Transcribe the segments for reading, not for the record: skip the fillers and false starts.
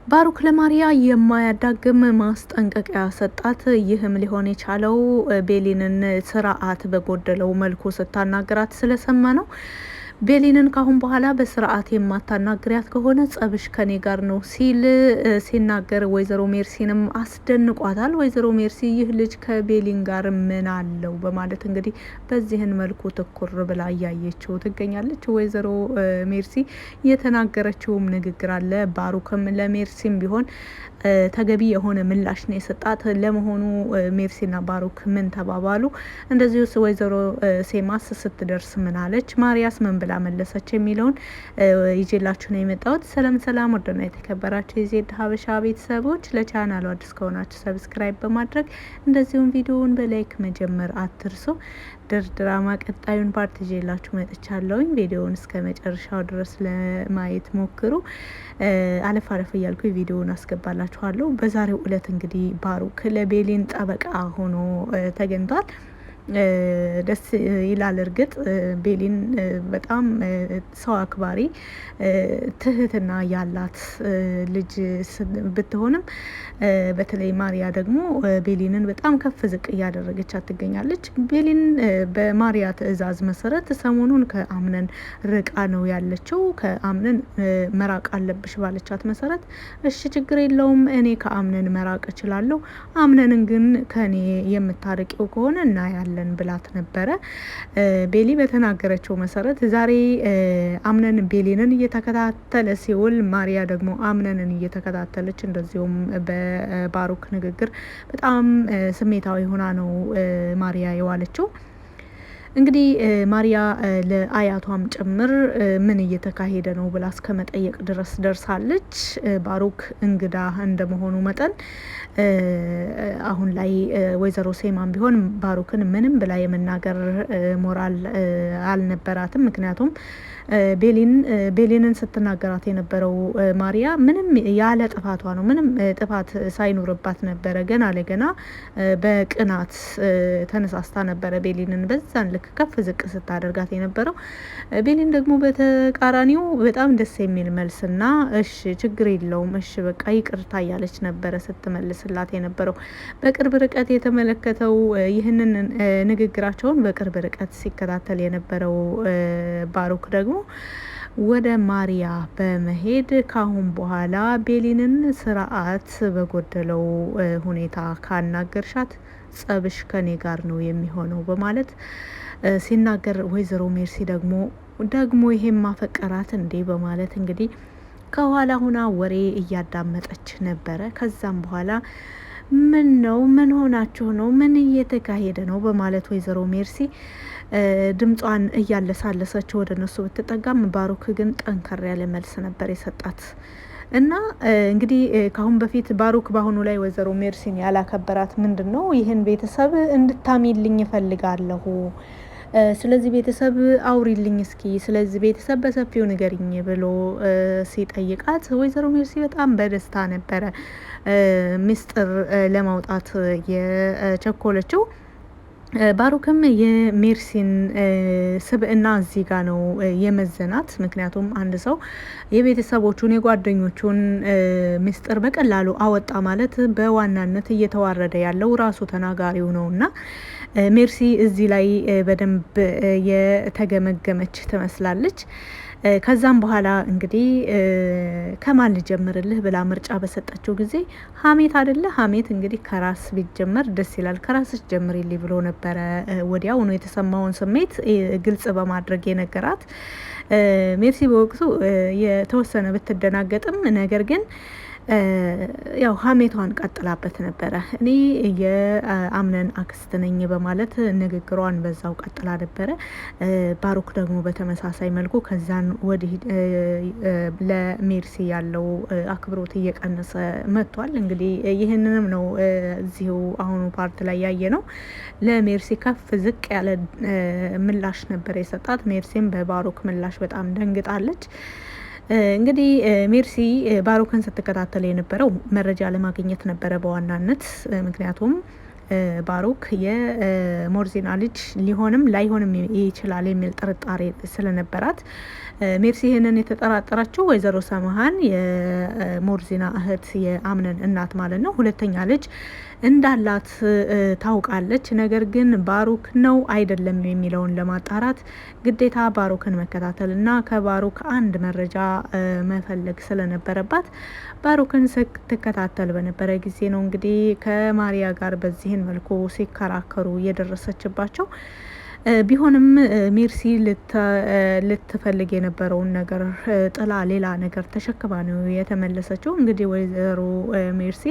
ባሩክ ለማሪያ የማያዳግም ማስጠንቀቂያ ሰጣት። ይህም ሊሆን የቻለው ቤሊንን ስርዓት በጎደለው መልኩ ስታናግራት ስለሰማ ነው። ቤሊንን ካሁን በኋላ በስርዓት የማታናግሪያት ከሆነ ጸብሽ ከኔ ጋር ነው ሲል ሲናገር ወይዘሮ ሜርሲንም አስደንቋታል። ወይዘሮ ሜርሲ ይህ ልጅ ከቤሊን ጋር ምን አለው በማለት እንግዲህ በዚህን መልኩ ትኩር ብላ እያየችው ትገኛለች። ወይዘሮ ሜርሲ የተናገረችውም ንግግር አለ። ባሩክም ለሜርሲም ቢሆን ተገቢ የሆነ ምላሽ ነው የሰጣት። ለመሆኑ ሜርሲና ባሩክ ምን ተባባሉ? እንደዚሁስ ወይዘሮ ሴማስ ስትደርስ ምን አለች? ማሪያስ ምን ብላ መለሰች? የሚለውን ይዤላችሁ ነው የመጣሁት። ሰላም ወደና የተከበራችሁ የዜድ ሀበሻ ቤተሰቦች፣ ለቻናሉ አዲስ ከሆናችሁ ሰብስክራይብ በማድረግ እንደዚሁም ቪዲዮውን በላይክ መጀመር አትርሱ። ድራማ ቀጣዩን ፓርት ይዤላችሁ መጥቻለሁኝ። ቪዲዮውን እስከ መጨረሻው ድረስ ለማየት ሞክሩ። አለፍ እያልኩ ቪዲዮውን አስገባላችኋለሁ። በዛሬው እለት እንግዲህ ባሩክ ለቤሊን ጠበቃ ሆኖ ተገኝቷል። ደስ ይላል። እርግጥ ቤሊን በጣም ሰው አክባሪ ትህትና ያላት ልጅ ብትሆንም በተለይ ማሪያ ደግሞ ቤሊንን በጣም ከፍ ዝቅ እያደረገቻት ትገኛለች። ቤሊን በማሪያ ትዕዛዝ መሰረት ሰሞኑን ከአምነን ርቃ ነው ያለችው። ከአምነን መራቅ አለብሽ ባለቻት መሰረት እሺ ችግር የለውም እኔ ከአምነን መራቅ እችላለሁ፣ አምነንን ግን ከኔ የምታርቂው ከሆነ እናያለን ብላት ነበረ። ቤሊ በተናገረችው መሰረት ዛሬ አምነን ቤሊንን እየተከታተለ ሲውል ማሪያ ደግሞ አምነንን እየተከታተለች እንደዚሁም በባሩክ ንግግር በጣም ስሜታዊ ሆና ነው ማሪያ የዋለችው። እንግዲህ ማሪያ ለአያቷም ጭምር ምን እየተካሄደ ነው ብላ እስከ መጠየቅ ድረስ ደርሳለች። ባሩክ እንግዳ እንደመሆኑ መጠን አሁን ላይ ወይዘሮ ሴማን ቢሆን ባሩክን ምንም ብላ የመናገር ሞራል አልነበራትም። ምክንያቱም ቤሊንን ስትናገራት የነበረው ማሪያ ምንም ያለ ጥፋቷ ነው፣ ምንም ጥፋት ሳይኖርባት ነበረ። ገና ለገና በቅናት ተነሳስታ ነበረ ቤሊንን በዛን ልክ ከፍ ዝቅ ስታደርጋት የነበረው። ቤሊን ደግሞ በተቃራኒው በጣም ደስ የሚል መልስና እሺ ችግር የለውም እሺ በቃ ይቅርታ እያለች ነበረ ስትመልስላት የነበረው። በቅርብ ርቀት የተመለከተው ይህንን ንግግራቸውን በቅርብ ርቀት ሲከታተል የነበረው ባሩክ ደግሞ ወደ ማሪያ በመሄድ ካሁን በኋላ ቤሊንን ስርዓት በጎደለው ሁኔታ ካናገርሻት ጸብሽ ከኔ ጋር ነው የሚሆነው በማለት ሲናገር፣ ወይዘሮ ሜርሲ ደግሞ ይሄን ማፈቀራት እንዴ በማለት እንግዲህ ከኋላ ሁና ወሬ እያዳመጠች ነበረ። ከዛም በኋላ ምን ነው ምን ሆናችሁ ነው ምን እየተካሄደ ነው በማለት ወይዘሮ ሜርሲ ድምጿን እያለሳለሰችው ወደ እነሱ ብትጠጋም ባሩክ ግን ጠንከር ያለ መልስ ነበር የሰጣት። እና እንግዲህ ካሁን በፊት ባሩክ በአሁኑ ላይ ወይዘሮ ሜርሲን ያላከበራት ምንድን ነው? ይህን ቤተሰብ እንድታሚልኝ እፈልጋለሁ፣ ስለዚህ ቤተሰብ አውሪልኝ እስኪ፣ ስለዚህ ቤተሰብ በሰፊው ንገሪኝ ብሎ ሲጠይቃት ወይዘሮ ሜርሲ በጣም በደስታ ነበረ ሚስጥር ለማውጣት የቸኮለችው። ባሩክም የሜርሲን ስብዕና እዚህ ጋር ነው የመዘናት። ምክንያቱም አንድ ሰው የቤተሰቦቹን የጓደኞቹን ሚስጥር በቀላሉ አወጣ ማለት በዋናነት እየተዋረደ ያለው ራሱ ተናጋሪው ነውና ሜርሲ እዚህ ላይ በደንብ የተገመገመች ትመስላለች። ከዛም በኋላ እንግዲህ ከማን ልጀምርልህ ብላ ምርጫ በሰጠችው ጊዜ ሀሜት አይደለ? ሀሜት እንግዲህ ከራስ ቢጀመር ደስ ይላል፣ ከራስሽ ጀምሪልኝ ብሎ ነበረ ወዲያው ነው የተሰማውን ስሜት ግልጽ በማድረግ የነገራት። ሜርሲ በወቅቱ የተወሰነ ብትደናገጥም ነገር ግን ያው ሀሜቷን ቀጥላበት ነበረ። እኔ የአምነን አክስት ነኝ በማለት ንግግሯን በዛው ቀጥላ ነበረ። ባሩክ ደግሞ በተመሳሳይ መልኩ ከዛን ወዲህ ለሜርሲ ያለው አክብሮት እየቀነሰ መጥቷል። እንግዲህ ይህንንም ነው እዚሁ አሁኑ ፓርት ላይ ያየ ነው። ለሜርሲ ከፍ ዝቅ ያለ ምላሽ ነበር የሰጣት። ሜርሲም በባሩክ ምላሽ በጣም ደንግጣለች። እንግዲህ ሜርሲ ባሩክን ስትከታተል የነበረው መረጃ ለማግኘት ነበረ በዋናነት። ምክንያቱም ባሩክ የሞርዚና ልጅ ሊሆንም ላይሆንም ይችላል የሚል ጥርጣሬ ስለነበራት ሜርሲ ይህንን የተጠራጠረችው ወይዘሮ ሰምሃን የሞርዚና እህት የአምነን እናት ማለት ነው ሁለተኛ ልጅ እንዳላት ታውቃለች። ነገር ግን ባሩክ ነው አይደለም የሚለውን ለማጣራት ግዴታ ባሩክን መከታተልና ከባሩክ አንድ መረጃ መፈለግ ስለነበረባት ባሩክን ስትከታተል በነበረ ጊዜ ነው እንግዲህ ከማሪያ ጋር በዚህን መልኩ ሲከራከሩ የደረሰችባቸው። ቢሆንም ሜርሲ ልትፈልግ የነበረውን ነገር ጥላ ሌላ ነገር ተሸክማ ነው የተመለሰችው። እንግዲህ ወይዘሮ ሜርሲ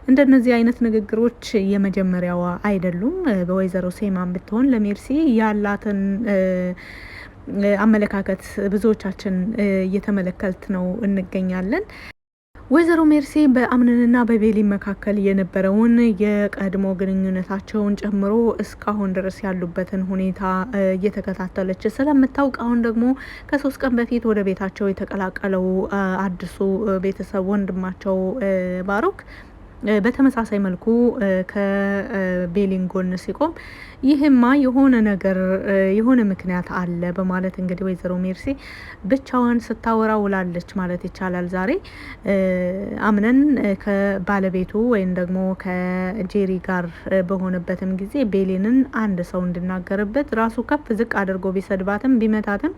እንደነዚህ አይነት ንግግሮች የመጀመሪያዋ አይደሉም። በወይዘሮ ሴማን ብትሆን ለሜርሲ ያላትን አመለካከት ብዙዎቻችን እየተመለከት ነው እንገኛለን። ወይዘሮ ሜርሲ በአምነንና በቤሊን መካከል የነበረውን የቀድሞ ግንኙነታቸውን ጨምሮ እስካሁን ድረስ ያሉበትን ሁኔታ እየተከታተለች ስለምታውቅ አሁን ደግሞ ከ3 ቀን በፊት ወደ ቤታቸው የተቀላቀለው አዲሱ ቤተሰብ ወንድማቸው ባሩክ በተመሳሳይ መልኩ ከቤሊን ጎን ሲቆም ይህማ የሆነ ነገር የሆነ ምክንያት አለ በማለት እንግዲህ ወይዘሮ ሜርሲ ብቻዋን ስታወራ ውላለች ማለት ይቻላል። ዛሬ አምነን ከባለቤቱ ወይም ደግሞ ከጄሪ ጋር በሆነበትም ጊዜ ቤሊንን አንድ ሰው እንዲናገርበት ራሱ ከፍ ዝቅ አድርጎ ቢሰድባትም ቢመታትም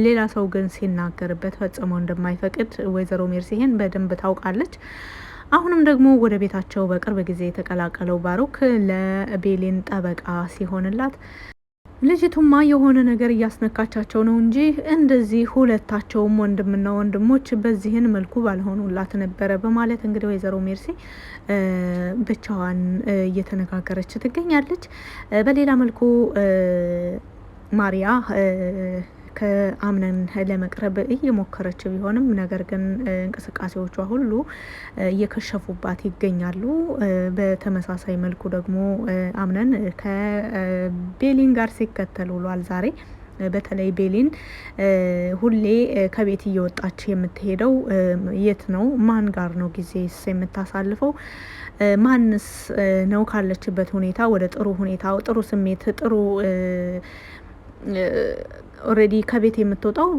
ሌላ ሰው ግን ሲናገርበት ፈጽሞ እንደማይፈቅድ ወይዘሮ ሜርሲ ይህን በደንብ ታውቃለች። አሁንም ደግሞ ወደ ቤታቸው በቅርብ ጊዜ የተቀላቀለው ባሩክ ለቤሊን ጠበቃ ሲሆንላት ልጅቱማ የሆነ ነገር እያስነካቻቸው ነው እንጂ እንደዚህ ሁለታቸውም ወንድምና ወንድሞች በዚህን መልኩ ባልሆኑላት ነበረ በማለት እንግዲህ ወይዘሮ ሜርሲ ብቻዋን እየተነጋገረች ትገኛለች። በሌላ መልኩ ማሪያ ከአምነን ለመቅረብ እየሞከረች ቢሆንም ነገር ግን እንቅስቃሴዎቿ ሁሉ እየከሸፉባት ይገኛሉ። በተመሳሳይ መልኩ ደግሞ አምነን ከቤሊን ጋር ሲከተል ውሏል። ዛሬ በተለይ ቤሊን ሁሌ ከቤት እየወጣች የምትሄደው የት ነው? ማን ጋር ነው ጊዜስ የምታሳልፈው? ማንስ ነው ካለችበት ሁኔታ ወደ ጥሩ ሁኔታ ጥሩ ስሜት ጥሩ ኦሬዲ ከቤት የምትወጣው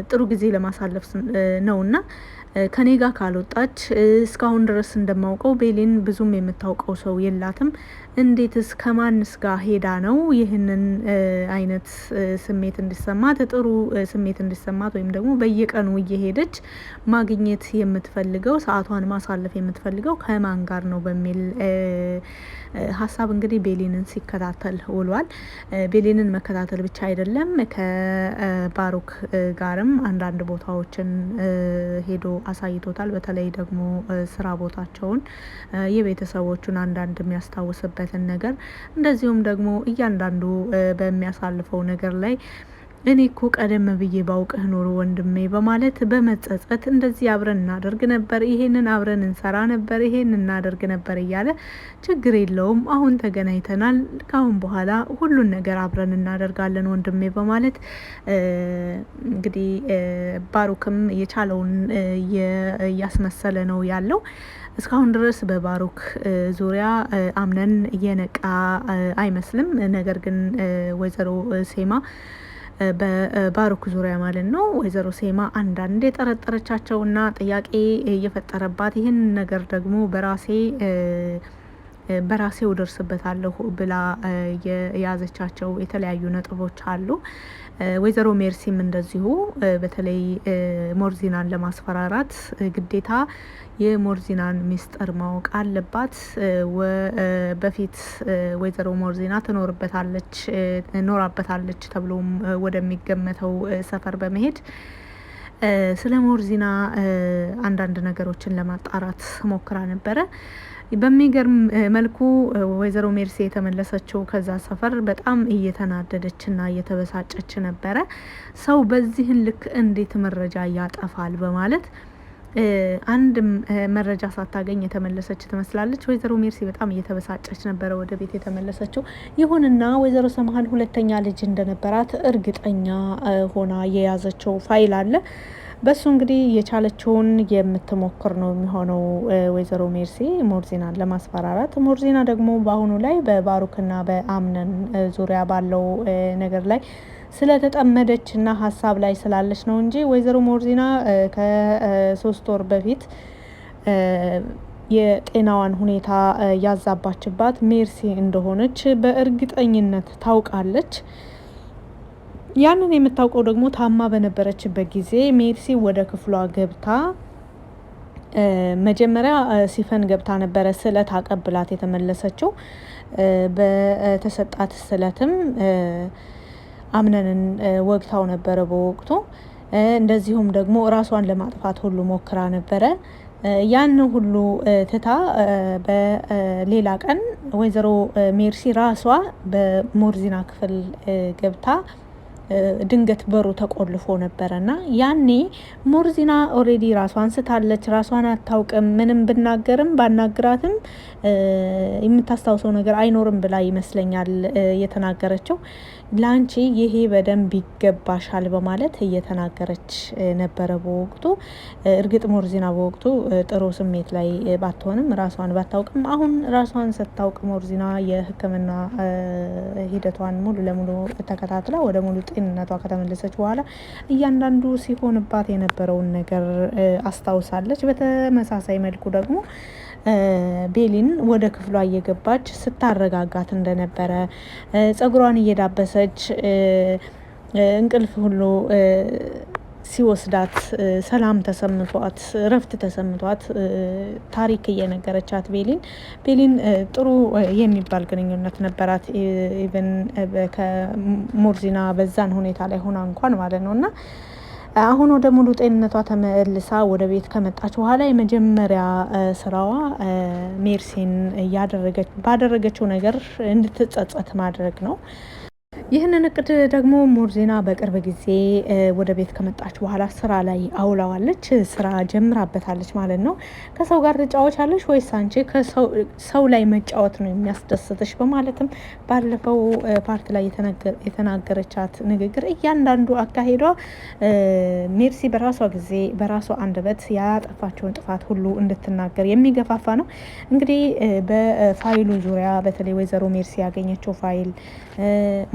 ጥሩ ጊዜ ለማሳለፍ ነውና ከኔ ጋር ካልወጣች እስካሁን ድረስ እንደማውቀው ቤሊን ብዙም የምታውቀው ሰው የላትም። እንዴትስ ከማንስ ጋር ሄዳ ነው ይህንን አይነት ስሜት እንዲሰማት ጥሩ ስሜት እንዲሰማት ወይም ደግሞ በየቀኑ እየሄደች ማግኘት የምትፈልገው ሰዓቷን ማሳለፍ የምትፈልገው ከማን ጋር ነው በሚል ሀሳብ እንግዲህ ቤሊንን ሲከታተል ውሏል። ቤሊንን መከታተል ብቻ አይደለም ከባሩክ ጋርም አንዳንድ ቦታዎችን ሄዶ አሳይቶታል። በተለይ ደግሞ ስራ ቦታቸውን የቤተሰቦቹን አንዳንድ የሚያስታውስበትን ነገር እንደዚሁም ደግሞ እያንዳንዱ በሚያሳልፈው ነገር ላይ እኔ እኮ ቀደም ብዬ ባውቅህ ኖሮ ወንድሜ በማለት በመጸጸት እንደዚህ አብረን እናደርግ ነበር፣ ይሄንን አብረን እንሰራ ነበር፣ ይሄን እናደርግ ነበር እያለ ችግር የለውም አሁን ተገናኝተናል፣ ካሁን በኋላ ሁሉን ነገር አብረን እናደርጋለን ወንድሜ በማለት እንግዲህ ባሩክም የቻለውን እያስመሰለ ነው ያለው። እስካሁን ድረስ በባሩክ ዙሪያ አምነን እየነቃ አይመስልም። ነገር ግን ወይዘሮ ሴማ በባሩክ ዙሪያ ማለት ነው ወይዘሮ ሴማ አንዳንድ የጠረጠረቻቸውና ጥያቄ እየፈጠረባት ይህን ነገር ደግሞ በራሴው ደርስበታለሁ ብላ የያዘቻቸው የተለያዩ ነጥቦች አሉ። ወይዘሮ ሜርሲም እንደዚሁ በተለይ ሞርዚናን ለማስፈራራት ግዴታ የሞርዚናን ሚስጥር ማወቅ አለባት። በፊት ወይዘሮ ሞርዚና ኖራበታለች ተብሎም ወደሚገመተው ሰፈር በመሄድ ስለ ሞርዚና አንዳንድ ነገሮችን ለማጣራት ሞክራ ነበረ። በሚገርም መልኩ ወይዘሮ ሜርሲ የተመለሰችው ከዛ ሰፈር በጣም እየተናደደችና እየተበሳጨች ነበረ። ሰው በዚህን ልክ እንዴት መረጃ ያጠፋል በማለት አንድ መረጃ ሳታገኝ የተመለሰች ትመስላለች። ወይዘሮ ሜርሲ በጣም እየተበሳጨች ነበረ ወደ ቤት የተመለሰችው። ይሁንና ወይዘሮ ሰምሃን ሁለተኛ ልጅ እንደነበራት እርግጠኛ ሆና የያዘችው ፋይል አለ። በሱ እንግዲህ የቻለችውን የምትሞክር ነው የሚሆነው ወይዘሮ ሜርሲ ሞርዚናን ለማስፈራራት። ሞርዚና ደግሞ በአሁኑ ላይ በባሩክና በአምነን ዙሪያ ባለው ነገር ላይ ስለተጠመደች እና ሀሳብ ላይ ስላለች ነው እንጂ ወይዘሮ ሞርዚና ከ3 ወር በፊት የጤናዋን ሁኔታ ያዛባችባት ሜርሲ እንደሆነች በእርግጠኝነት ታውቃለች። ያንን የምታውቀው ደግሞ ታማ በነበረችበት ጊዜ ሜርሲ ወደ ክፍሏ ገብታ መጀመሪያ ሲፈን ገብታ ነበረ ስለት አቀብላት የተመለሰችው። በተሰጣት ስለትም አምነንን ወግታው ነበረ በወቅቱ። እንደዚሁም ደግሞ ራሷን ለማጥፋት ሁሉ ሞክራ ነበረ። ያን ሁሉ ትታ በሌላ ቀን ወይዘሮ ሜርሲ ራሷ በሞርዚና ክፍል ገብታ ድንገት በሩ ተቆልፎ ነበረና ያኔ ሞርዚና ኦሬዲ ራሷን ስታለች፣ ራሷን አታውቅም። ምንም ብናገርም ባናግራትም የምታስታውሰው ነገር አይኖርም ብላ ይመስለኛል የተናገረችው። ላንቺ ይሄ በደንብ ይገባሻል በማለት እየተናገረች ነበረ በወቅቱ። እርግጥ ሞርዚና በወቅቱ ጥሩ ስሜት ላይ ባትሆንም ራሷን ባታውቅም፣ አሁን ራሷን ስታውቅ ሞርዚና የሕክምና ሂደቷን ሙሉ ለሙሉ ተከታትላ ወደ ሙሉ ጤንነቷ ከተመለሰች በኋላ እያንዳንዱ ሲሆንባት የነበረውን ነገር አስታውሳለች። በተመሳሳይ መልኩ ደግሞ ቤሊን ወደ ክፍሏ እየገባች ስታረጋጋት እንደነበረ፣ ጸጉሯን እየዳበሰች እንቅልፍ ሁሉ ሲወስዳት ሰላም ተሰምቷት እረፍት ተሰምቷት ታሪክ እየነገረቻት ቤሊን ጥሩ የሚባል ግንኙነት ነበራት። ኢቨን ከሞርዚና በዛን ሁኔታ ላይ ሆና እንኳን ማለት ነው። እና አሁን ወደ ሙሉ ጤንነቷ ተመልሳ ወደ ቤት ከመጣች በኋላ የመጀመሪያ ስራዋ ሜርሲን ባደረገችው ነገር እንድትጸጸት ማድረግ ነው። ይህንን እቅድ ደግሞ ሞርዚና በቅርብ ጊዜ ወደ ቤት ከመጣች በኋላ ስራ ላይ አውላዋለች። ስራ ጀምራበታለች ማለት ነው። ከሰው ጋር ትጫወቻለሽ ወይስ አንቺ ሰው ላይ መጫወት ነው የሚያስደስትሽ? በማለትም ባለፈው ፓርት ላይ የተናገረቻት ንግግር እያንዳንዱ አካሄዷ ሜርሲ በራሷ ጊዜ በራሷ አንደበት ያጠፋቸውን ጥፋት ሁሉ እንድትናገር የሚገፋፋ ነው። እንግዲህ በፋይሉ ዙሪያ በተለይ ወይዘሮ ሜርሲ ያገኘችው ፋይል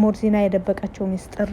ሞርዚና የደበቀችው ሚስጥር